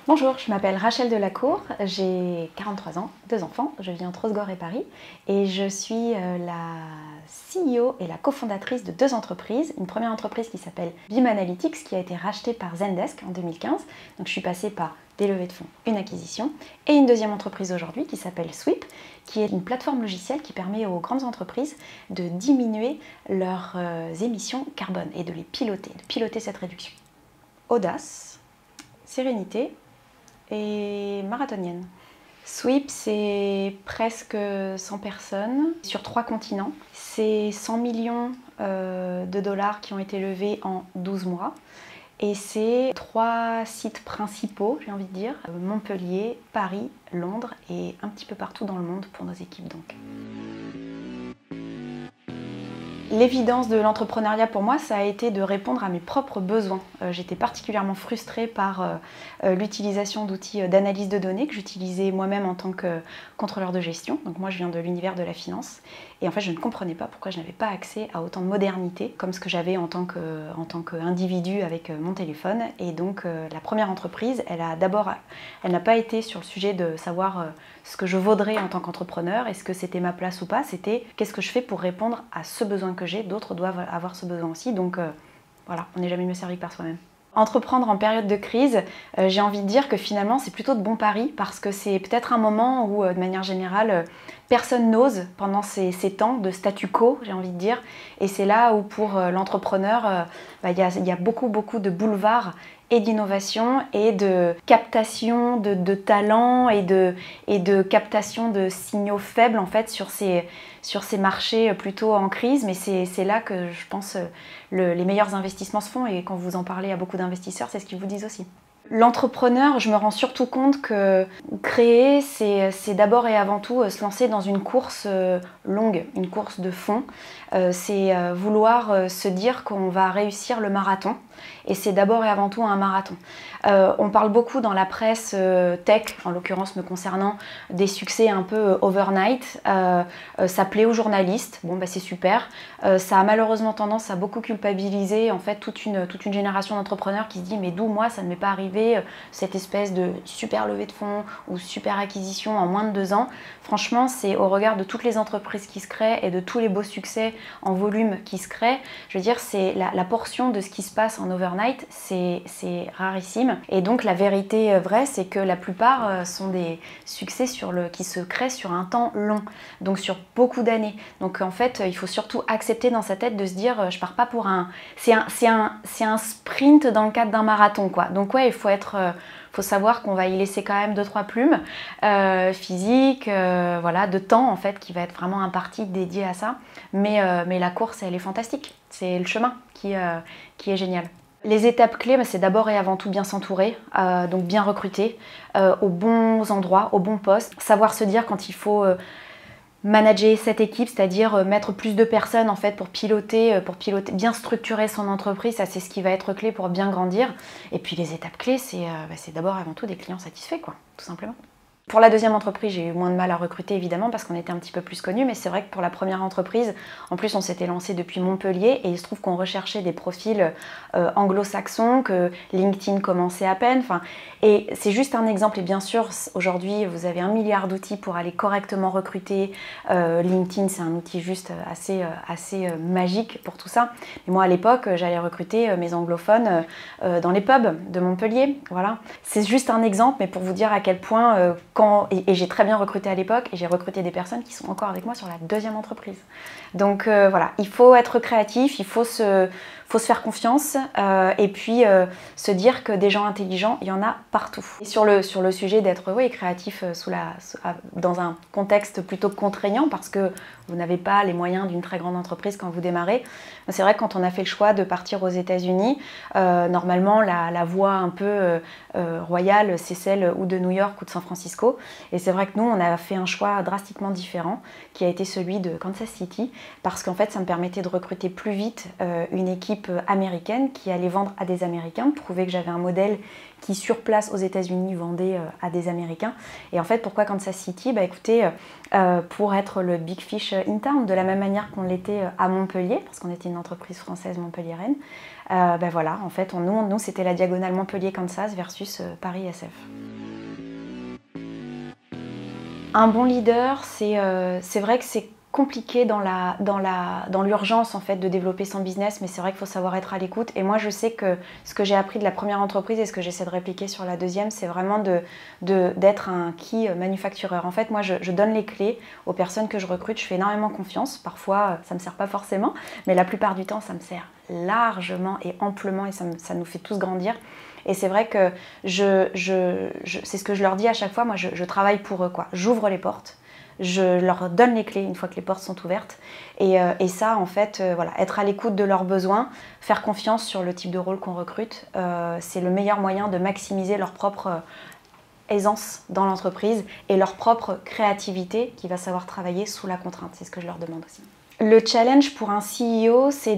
Bonjour, je m'appelle Rachel Delacour, j'ai 43 ans, 2 enfants, je vis entre Osgore et Paris et je suis la CEO et la cofondatrice de 2 entreprises. Une première entreprise qui s'appelle BIM Analytics qui a été rachetée par Zendesk en 2015, donc je suis passée par des levées de fonds, une acquisition, et une deuxième entreprise aujourd'hui qui s'appelle Sweep, qui est une plateforme logicielle qui permet aux grandes entreprises de diminuer leurs émissions carbone et de les piloter cette réduction. Audace, sérénité et marathonienne. Sweep, c'est presque 100 personnes sur 3 continents. C'est 100 millions de dollars qui ont été levés en 12 mois. Et c'est 3 sites principaux, j'ai envie de dire, Montpellier, Paris, Londres et un petit peu partout dans le monde pour nos équipes donc. L'évidence de l'entrepreneuriat pour moi, ça a été de répondre à mes propres besoins. J'étais particulièrement frustrée par l'utilisation d'outils d'analyse de données que j'utilisais moi-même en tant que contrôleur de gestion. Donc moi, je viens de l'univers de la finance. Et en fait, je ne comprenais pas pourquoi je n'avais pas accès à autant de modernité comme ce que j'avais en tant qu'individu avec mon téléphone. Et donc, la première entreprise, elle n'a pas été sur le sujet de savoir ce que je vaudrais en tant qu'entrepreneur, est-ce que c'était ma place ou pas, c'était qu'est-ce que je fais pour répondre à ce besoin que j'ai, d'autres doivent avoir ce besoin aussi, donc voilà, on n'est jamais mieux servi que par soi-même. Entreprendre en période de crise, j'ai envie de dire que finalement c'est plutôt de bons paris parce que c'est peut-être un moment où de manière générale personne n'ose pendant ces temps de statu quo, j'ai envie de dire, et c'est là où pour l'entrepreneur il y a beaucoup de boulevards et d'innovation et de captation de talents et de captation de signaux faibles en fait sur ces marchés plutôt en crise, mais c'est là que je pense les meilleurs investissements se font, et quand vous en parlez à beaucoup d'investisseurs, c'est ce qu'ils vous disent aussi. L'entrepreneur, je me rends surtout compte que créer, c'est d'abord et avant tout se lancer dans une course longue, une course de fond. C'est vouloir se dire qu'on va réussir le marathon. Et c'est d'abord et avant tout un marathon. On parle beaucoup dans la presse tech, en l'occurrence me concernant, des succès un peu overnight. Ça plaît aux journalistes, bon bah c'est super. Ça a malheureusement tendance à beaucoup culpabiliser en fait toute une génération d'entrepreneurs qui se dit mais d'où moi ça ne m'est pas arrivé cette espèce de super levée de fonds ou super acquisition en moins de 2 ans. Franchement, c'est au regard de toutes les entreprises qui se créent et de tous les beaux succès en volume qui se créent, je veux dire c'est la portion de ce qui se passe en overnight, c'est rarissime. Et donc la vérité vraie, c'est que la plupart sont des succès qui se créent sur un temps long, donc sur beaucoup d'années. Donc en fait, il faut surtout accepter dans sa tête de se dire, je pars pas pour un... C'est un sprint dans le cadre d'un marathon, quoi. Donc ouais, il faut savoir qu'on va y laisser quand même 2-3 plumes physiques, voilà, de temps en fait, qui va être vraiment imparti dédié à ça. Mais la course, elle est fantastique. C'est le chemin qui est génial. Les étapes clés, c'est d'abord et avant tout bien s'entourer, donc bien recruter, aux bons endroits, aux bons postes, savoir se dire quand il faut manager cette équipe, c'est-à-dire mettre plus de personnes en fait pour piloter, bien structurer son entreprise, ça c'est ce qui va être clé pour bien grandir. Et puis les étapes clés, c'est d'abord et avant tout des clients satisfaits, quoi, tout simplement. Pour la deuxième entreprise, j'ai eu moins de mal à recruter évidemment parce qu'on était un petit peu plus connus, mais c'est vrai que pour la première entreprise, en plus on s'était lancé depuis Montpellier et il se trouve qu'on recherchait des profils anglo-saxons, que LinkedIn commençait à peine. Et c'est juste un exemple, et bien sûr aujourd'hui vous avez 1 milliard d'outils pour aller correctement recruter. LinkedIn c'est un outil juste assez magique pour tout ça. Et moi à l'époque j'allais recruter mes anglophones dans les pubs de Montpellier. Voilà. C'est juste un exemple, mais pour vous dire à quel point et j'ai très bien recruté à l'époque et j'ai recruté des personnes qui sont encore avec moi sur la deuxième entreprise. Donc voilà, il faut être créatif, il faut se faire confiance et puis se dire que des gens intelligents, il y en a partout. Et sur le sujet d'être créatif dans un contexte plutôt contraignant parce que vous n'avez pas les moyens d'une très grande entreprise quand vous démarrez. C'est vrai que quand on a fait le choix de partir aux États-Unis, normalement la voie un peu royale, c'est celle ou de New York ou de San Francisco. Et c'est vrai que nous, on a fait un choix drastiquement différent qui a été celui de Kansas City parce qu'en fait, ça me permettait de recruter plus vite une équipe équipe américaine qui allait vendre à des Américains, prouver que j'avais un modèle qui sur place aux États-Unis vendait à des Américains. Et en fait, pourquoi Kansas City? Bah écoutez, pour être le big fish in town, de la même manière qu'on l'était à Montpellier, parce qu'on était une entreprise française montpelliéraine. Bah voilà, en fait, nous c'était la diagonale Montpellier-Kansas versus Paris-SF. Un bon leader, c'est vrai que c'est compliqué dans l'urgence en fait de développer son business, mais c'est vrai qu'il faut savoir être à l'écoute. Et moi, je sais que ce que j'ai appris de la première entreprise et ce que j'essaie de répliquer sur la deuxième, c'est vraiment d'être un key manufacturer. En fait, moi, je donne les clés aux personnes que je recrute. Je fais énormément confiance. Parfois, ça ne me sert pas forcément, mais la plupart du temps, ça me sert largement et amplement et ça nous fait tous grandir. Et c'est vrai que c'est ce que je leur dis à chaque fois, moi je travaille pour eux, quoi. J'ouvre les portes, je leur donne les clés une fois que les portes sont ouvertes. Et ça, en fait, voilà, être à l'écoute de leurs besoins, faire confiance sur le type de rôle qu'on recrute, c'est le meilleur moyen de maximiser leur propre aisance dans l'entreprise et leur propre créativité qui va savoir travailler sous la contrainte. C'est ce que je leur demande aussi. Le challenge pour un CEO, c'est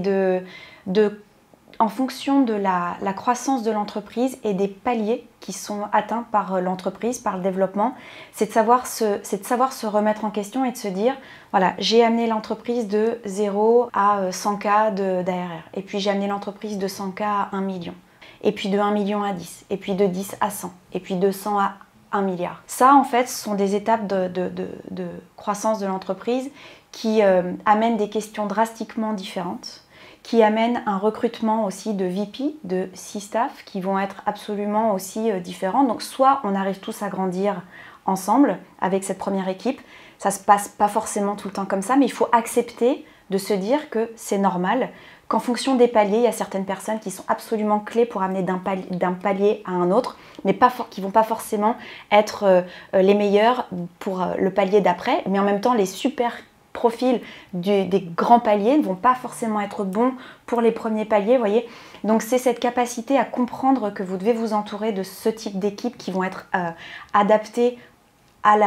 en fonction de la croissance de l'entreprise et des paliers qui sont atteints par l'entreprise, par le développement, c'est de savoir se remettre en question et de se dire, voilà, j'ai amené l'entreprise de 0 à 100K d'ARR, et puis j'ai amené l'entreprise de 100K à 1 million, et puis de 1 million à 10, et puis de 10 à 100, et puis de 100 à 1 milliard. Ça, en fait, ce sont des étapes de croissance de l'entreprise qui amènent des questions drastiquement différentes, qui amène un recrutement aussi de VP, de C-Staff, qui vont être absolument aussi différents. Donc soit on arrive tous à grandir ensemble avec cette première équipe, ça se passe pas forcément tout le temps comme ça, mais il faut accepter de se dire que c'est normal, qu'en fonction des paliers, il y a certaines personnes qui sont absolument clés pour amener d'un palier à un autre, mais qui ne vont pas forcément être les meilleurs pour le palier d'après, mais en même temps les super profils des grands paliers ne vont pas forcément être bons pour les premiers paliers, voyez. Donc c'est cette capacité à comprendre que vous devez vous entourer de ce type d'équipes qui vont être adaptées à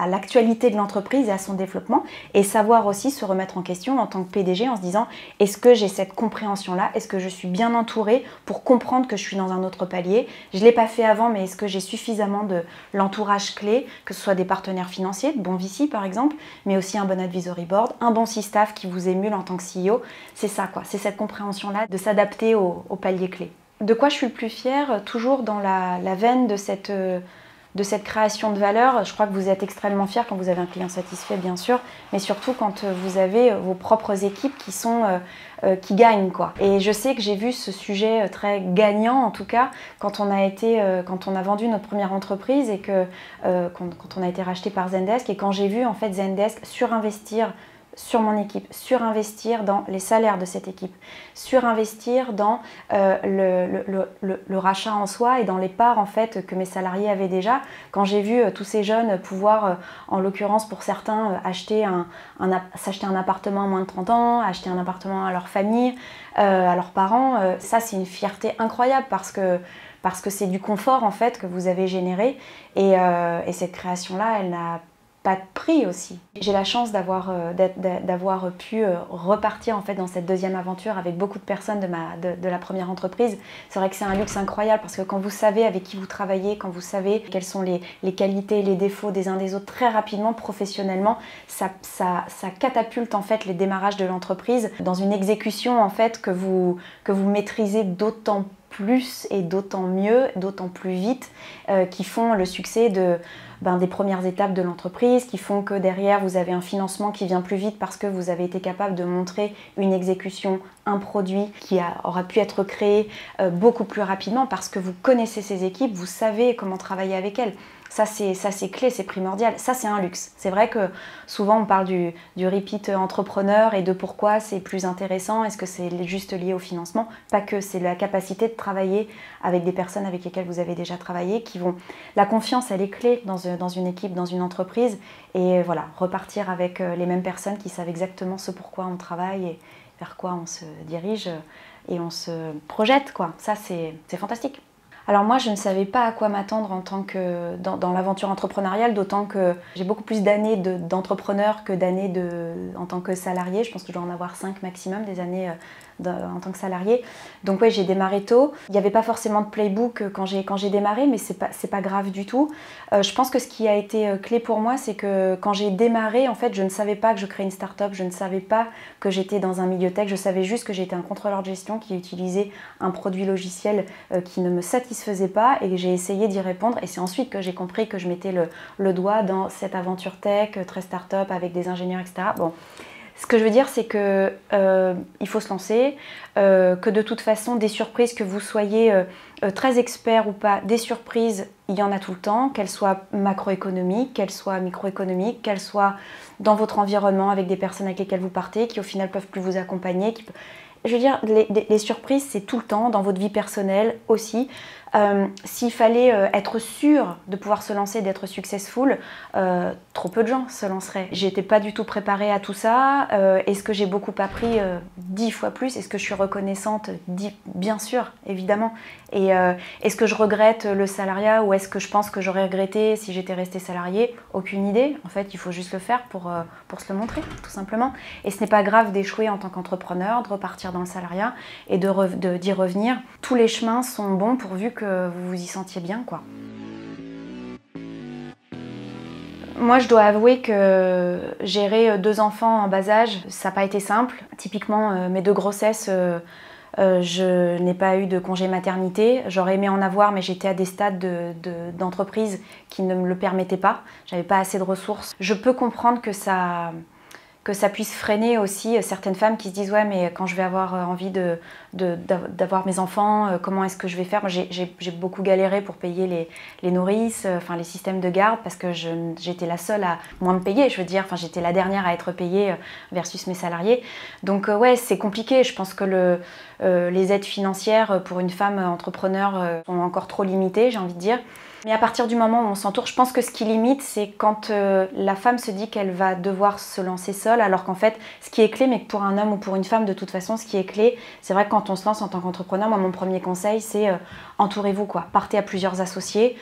l'actualité de l'entreprise et à son développement, et savoir aussi se remettre en question en tant que PDG en se disant, est-ce que j'ai cette compréhension-là? Est-ce que je suis bien entourée pour comprendre que je suis dans un autre palier? Je ne l'ai pas fait avant, mais est-ce que j'ai suffisamment de l'entourage clé, que ce soit des partenaires financiers, de bons VC par exemple, mais aussi un bon advisory board, un bon C-Staff qui vous émule en tant que CEO? C'est ça, quoi. C'est cette compréhension-là de s'adapter au palier clé. De quoi je suis le plus fière? Toujours dans la veine de cette création de valeur. Je crois que vous êtes extrêmement fiers quand vous avez un client satisfait, bien sûr, mais surtout quand vous avez vos propres équipes qui gagnent, quoi. Et je sais que j'ai vu ce sujet très gagnant, en tout cas, quand on a vendu notre première entreprise et quand on a été racheté par Zendesk, et quand j'ai vu en fait Zendesk surinvestir sur mon équipe, surinvestir dans les salaires de cette équipe, surinvestir dans le rachat en soi et dans les parts en fait que mes salariés avaient déjà. Quand j'ai vu tous ces jeunes pouvoir, en l'occurrence pour certains, s'acheter un appartement à moins de 30 ans, acheter un appartement à leur famille, à leurs parents, ça c'est une fierté incroyable parce que c'est du confort en fait que vous avez généré et cette création-là, elle n'a pas de prix aussi. J'ai la chance d'avoir pu repartir en fait dans cette deuxième aventure avec beaucoup de personnes de la première entreprise. C'est vrai que c'est un luxe incroyable parce que quand vous savez avec qui vous travaillez, quand vous savez quelles sont les qualités, les défauts des uns des autres très rapidement, professionnellement, ça catapulte en fait les démarrages de l'entreprise dans une exécution en fait que vous maîtrisez d'autant plus et d'autant mieux, d'autant plus vite, qui font le succès des premières étapes de l'entreprise, qui font que derrière vous avez un financement qui vient plus vite parce que vous avez été capable de montrer une exécution, un produit qui aura pu être créé beaucoup plus rapidement parce que vous connaissez ces équipes, vous savez comment travailler avec elles. Ça c'est clé, c'est primordial. Ça c'est un luxe. C'est vrai que souvent on parle du repeat entrepreneur et de pourquoi c'est plus intéressant. Est-ce que c'est juste lié au financement? Pas que, c'est la capacité de travailler avec des personnes avec lesquelles vous avez déjà travaillé qui vont... La confiance, elle est clé dans une équipe, dans une entreprise. Et voilà, repartir avec les mêmes personnes qui savent exactement ce pourquoi on travaille et vers quoi on se dirige et on se projette, quoi. Ça c'est fantastique. Alors moi, je ne savais pas à quoi m'attendre en tant que dans l'aventure entrepreneuriale, d'autant que j'ai beaucoup plus d'années d'entrepreneur que d'années en tant que salarié. Je pense que je dois en avoir 5 maximum, des années en tant que salarié. Donc ouais, j'ai démarré tôt. Il n'y avait pas forcément de playbook quand j'ai démarré, mais c'est pas grave du tout. Je pense que ce qui a été clé pour moi, c'est que quand j'ai démarré, en fait, je ne savais pas que je créais une start-up, je ne savais pas que j'étais dans un milieu tech, je savais juste que j'étais un contrôleur de gestion qui utilisait un produit logiciel qui ne me satisfaisait pas et que j'ai essayé d'y répondre. Et c'est ensuite que j'ai compris que je mettais le doigt dans cette aventure tech, très start-up, avec des ingénieurs, etc. Bon. Ce que je veux dire, c'est que il faut se lancer, que de toute façon, des surprises, que vous soyez très expert ou pas, des surprises, il y en a tout le temps, qu'elles soient macroéconomiques, qu'elles soient microéconomiques, qu'elles soient dans votre environnement avec des personnes avec lesquelles vous partez, qui au final peuvent plus vous accompagner. Je veux dire, les surprises, c'est tout le temps, dans votre vie personnelle aussi. S'il fallait être sûr de pouvoir se lancer, d'être successful, trop peu de gens se lanceraient. J'étais pas du tout préparée à tout ça. Est-ce que j'ai beaucoup appris 10 fois plus? Est-ce que je suis reconnaissante? Bien sûr, évidemment. Et est-ce que je regrette le salariat ou est-ce que je pense que j'aurais regretté si j'étais restée salariée? Aucune idée. En fait, il faut juste le faire pour se le montrer, tout simplement. Et ce n'est pas grave d'échouer en tant qu'entrepreneur, de repartir dans le salariat et d'y revenir. Tous les chemins sont bons pourvu que vous vous y sentiez bien, quoi. Moi, je dois avouer que gérer 2 enfants en bas âge, ça n'a pas été simple. Typiquement, mes 2 grossesses, je n'ai pas eu de congé maternité. J'aurais aimé en avoir, mais j'étais à des stades d'entreprise qui ne me le permettaient pas. J'avais pas assez de ressources. Je peux comprendre que ça puisse freiner aussi certaines femmes qui se disent « ouais, mais quand je vais avoir envie d'avoir mes enfants, comment est-ce que je vais faire ?» Moi, j'ai beaucoup galéré pour payer les nourrices, enfin les systèmes de garde, parce que j'étais la seule à moins me payer, je veux dire, enfin j'étais la dernière à être payée versus mes salariés. Donc ouais, c'est compliqué. Je pense que les aides financières pour une femme entrepreneur sont encore trop limitées, j'ai envie de dire. Mais à partir du moment où on s'entoure, je pense que ce qui limite, c'est quand la femme se dit qu'elle va devoir se lancer seule, alors qu'en fait, ce qui est clé, mais que pour un homme ou pour une femme, de toute façon, ce qui est clé, c'est vrai que quand on se lance en tant qu'entrepreneur, moi, mon premier conseil, c'est entourez-vous, quoi. Partez à plusieurs associés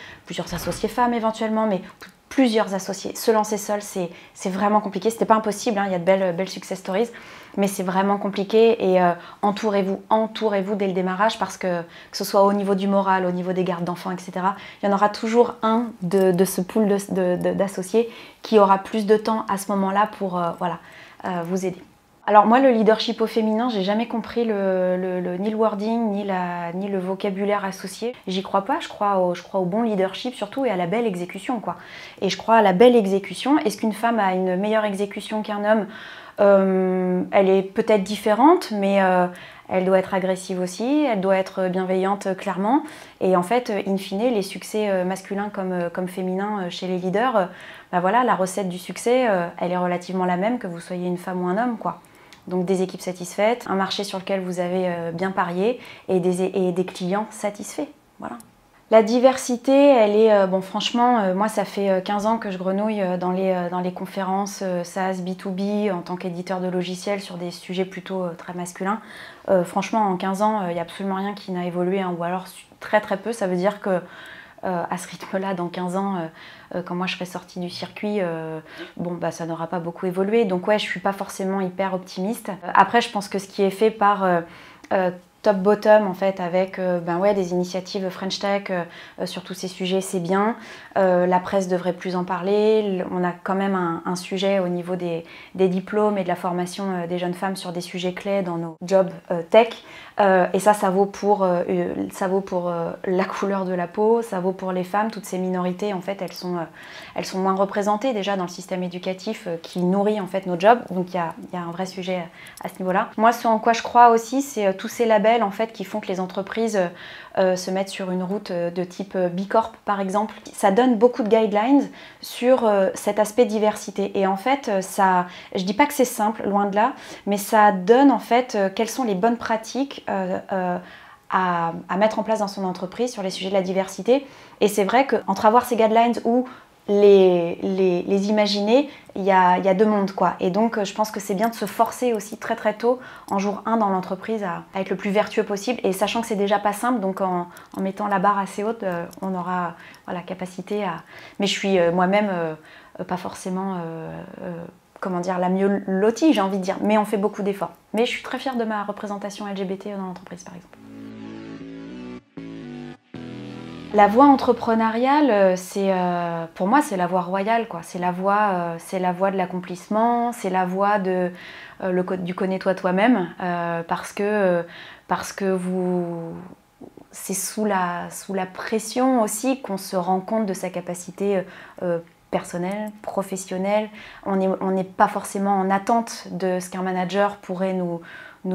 femmes éventuellement, mais plusieurs associés. Se lancer seul, c'est vraiment compliqué. C'était pas impossible, hein, il y a de belles success stories, mais c'est vraiment compliqué. Et entourez-vous dès le démarrage, parce que ce soit au niveau du moral, au niveau des gardes d'enfants, etc., il y en aura toujours un de ce pool d'associés qui aura plus de temps à ce moment-là pour vous aider. Alors moi, le leadership au féminin, j'ai jamais compris ni le wording, ni le vocabulaire associé. J'y crois pas, je crois au bon leadership surtout et à la belle exécution, quoi. Et je crois à la belle exécution. Est-ce qu'une femme a une meilleure exécution qu'un homme? Elle est peut-être différente, mais elle doit être agressive aussi, elle doit être bienveillante clairement. Et en fait, in fine, les succès masculins comme féminins chez les leaders, voilà, la recette du succès, elle est relativement la même que vous soyez une femme ou un homme, quoi. Donc des équipes satisfaites, un marché sur lequel vous avez bien parié et des clients satisfaits. Voilà. La diversité, elle est, bon franchement, moi ça fait 15 ans que je grenouille dans les conférences SaaS, B2B, en tant qu'éditeur de logiciels sur des sujets plutôt très masculins. Franchement, en 15 ans, il n'y a absolument rien qui n'a évolué, hein, ou alors très très peu. Ça veut dire que à ce rythme-là, dans 15 ans, quand moi je serai sortie du circuit, ça n'aura pas beaucoup évolué. Donc ouais, je ne suis pas forcément hyper optimiste. Après, je pense que ce qui est fait par top-bottom, en fait, avec des initiatives French Tech sur tous ces sujets, c'est bien. La presse devrait plus en parler. On a quand même un sujet au niveau des diplômes et de la formation des jeunes femmes sur des sujets clés dans nos jobs tech. Et ça vaut pour la couleur de la peau, ça vaut pour les femmes. Toutes ces minorités, en fait, elles sont moins représentées déjà dans le système éducatif qui nourrit en fait nos jobs. Donc il y a un vrai sujet à ce niveau-là. Moi, ce en quoi je crois aussi, c'est tous ces labels en fait qui font que les entreprises se mettent sur une route de type B Corp par exemple. Ça donne beaucoup de guidelines sur cet aspect diversité. Et en fait, je dis pas que c'est simple, loin de là, mais ça donne en fait quelles sont les bonnes pratiques à mettre en place dans son entreprise sur les sujets de la diversité. Et c'est vrai qu'entre avoir ces guidelines ou les imaginer, il y a 2 mondes, quoi. Et donc je pense que c'est bien de se forcer aussi très très tôt en jour 1 dans l'entreprise à être le plus vertueux possible, et sachant que c'est déjà pas simple, donc en mettant la barre assez haute, on aura la capacité à... Mais je suis moi-même pas forcément comment dire, la mieux lotie, j'ai envie de dire, mais on fait beaucoup d'efforts. Mais je suis très fière de ma représentation LGBT dans l'entreprise, par exemple. La voie entrepreneuriale, pour moi, c'est la voie royale, quoi. C'est la voie de l'accomplissement, c'est la voie du connais-toi toi-même, parce que c'est sous la pression aussi qu'on se rend compte de sa capacité personnelle, professionnelle. On n'est pas forcément en attente de ce qu'un manager pourrait nous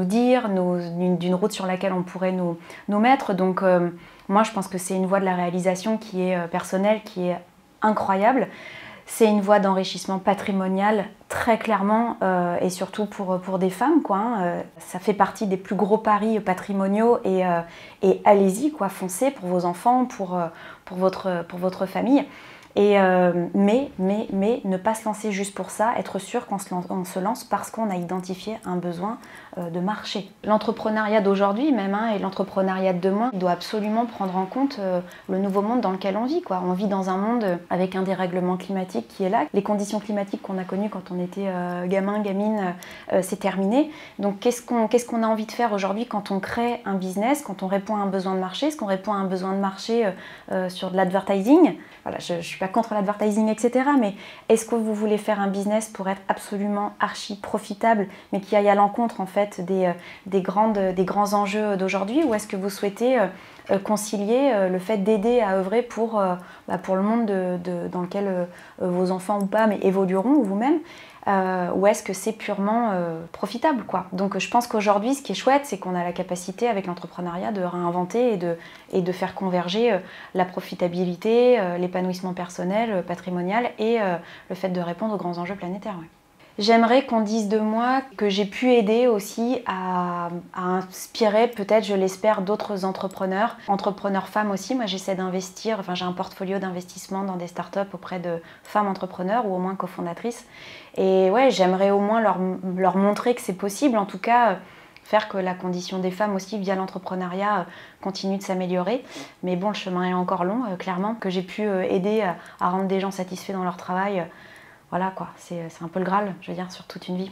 dire, d'une route sur laquelle on pourrait nous mettre. Donc moi, je pense que c'est une voie de la réalisation qui est personnelle, qui est incroyable. C'est une voie d'enrichissement patrimonial, très clairement, et surtout pour des femmes, quoi, hein. Ça fait partie des plus gros paris patrimoniaux, et allez-y, quoi, foncez pour vos enfants, pour votre famille. Mais ne pas se lancer juste pour ça, être sûr qu'on se lance parce qu'on a identifié un besoin de marché. L'entrepreneuriat d'aujourd'hui même, hein, et l'entrepreneuriat de demain doit absolument prendre en compte le nouveau monde dans lequel on vit, quoi. On vit dans un monde avec un dérèglement climatique qui est là. Les conditions climatiques qu'on a connues quand on était gamin, gamine, c'est terminé. Donc qu'est-ce qu'on a envie de faire aujourd'hui quand on crée un business, quand on répond à un besoin de marché? Est-ce qu'on répond à un besoin de marché sur de l'advertising? Voilà, je ne suis pas contre l'advertising, etc. Mais est-ce que vous voulez faire un business pour être absolument archi profitable, mais qui aille à l'encontre en fait des grands enjeux d'aujourd'hui, ou est-ce que vous souhaitez concilier le fait d'aider à œuvrer pour le monde dans lequel vos enfants ou pas, mais évolueront, ou vous-même, ou est-ce que c'est purement profitable, quoi. Donc je pense qu'aujourd'hui, ce qui est chouette, c'est qu'on a la capacité avec l'entrepreneuriat de réinventer et de faire converger la profitabilité, l'épanouissement personnel, patrimonial, et le fait de répondre aux grands enjeux planétaires. Ouais. J'aimerais qu'on dise de moi que j'ai pu aider aussi à inspirer, peut-être, je l'espère, d'autres entrepreneurs femmes aussi. Moi, j'essaie d'investir, enfin j'ai un portfolio d'investissement dans des startups auprès de femmes entrepreneurs, ou au moins cofondatrices. Et ouais, j'aimerais au moins leur montrer que c'est possible, en tout cas faire que la condition des femmes aussi via l'entrepreneuriat continue de s'améliorer. Mais bon, le chemin est encore long, clairement. Que j'ai pu aider à rendre des gens satisfaits dans leur travail. Voilà, quoi, c'est un peu le Graal, je veux dire, sur toute une vie.